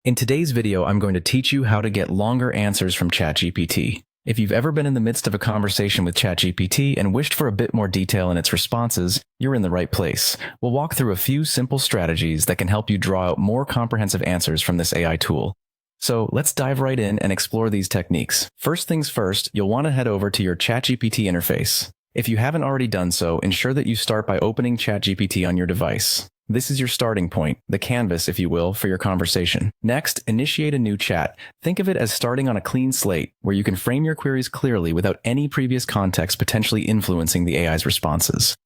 In today's video, I'm going to teach you how to get longer answers from Chatgpt. If you've ever been in the midst of a conversation with Chatgpt and wished for a bit more detail in its responses, you're in the right place. We'll walk through a few simple strategies that can help you draw out more comprehensive answers from this AI tool. So let's dive right in and explore these techniques. First things first, you'll want to head over to your Chatgpt interface. If you haven't already done so, ensure that you start by opening Chatgpt on your device. This is your starting point, the canvas, if you will, for your conversation. Next, initiate a new chat. Think of it as starting on a clean slate, where you can frame your queries clearly without any previous context potentially influencing the AI's responses.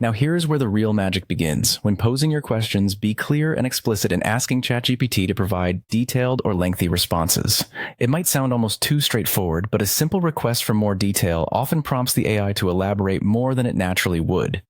Now here's where the real magic begins. When posing your questions, be clear and explicit in asking Chatgpt to provide detailed or lengthy responses. It might sound almost too straightforward, but a simple request for more detail often prompts the AI to elaborate more than it naturally would.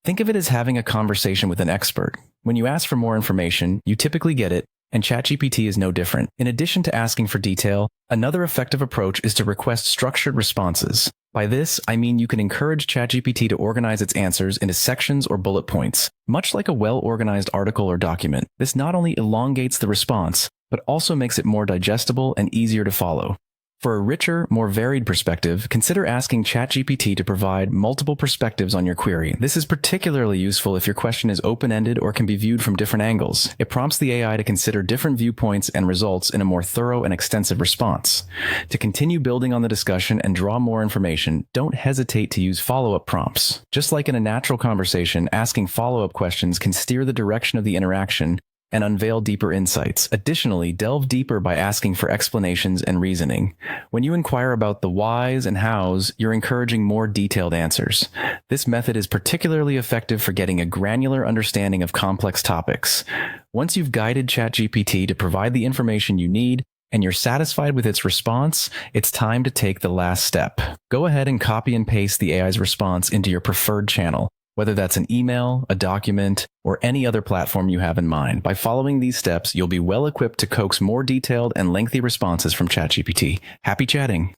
Think of it as having a conversation with an expert. When you ask for more information, you typically get it, and Chatgpt is no different. In addition to asking for detail, another effective approach is to request structured responses. By this, I mean you can encourage Chatgpt to organize its answers into sections or bullet points, much like a well-organized article or document. This not only elongates the response, but also makes it more digestible and easier to follow. For a richer, more varied perspective, consider asking Chatgpt to provide multiple perspectives on your query. This is particularly useful if your question is open-ended or can be viewed from different angles. It prompts the AI to consider different viewpoints and results in a more thorough and extensive response. To continue building on the discussion and draw more information, don't hesitate to use follow-up prompts. Just like in a natural conversation, asking follow-up questions can steer the direction of the interaction and unveil deeper insights. Additionally, delve deeper by asking for explanations and reasoning. When you inquire about the whys and hows, you're encouraging more detailed answers. This method is particularly effective for getting a granular understanding of complex topics. Once you've guided Chatgpt to provide the information you need, and you're satisfied with its response, it's time to take the last step. Go ahead and copy and paste the AI's response into your preferred channel, whether that's an email, a document, or any other platform you have in mind. By following these steps, you'll be well equipped to coax more detailed and lengthy responses from Chatgpt. Happy chatting!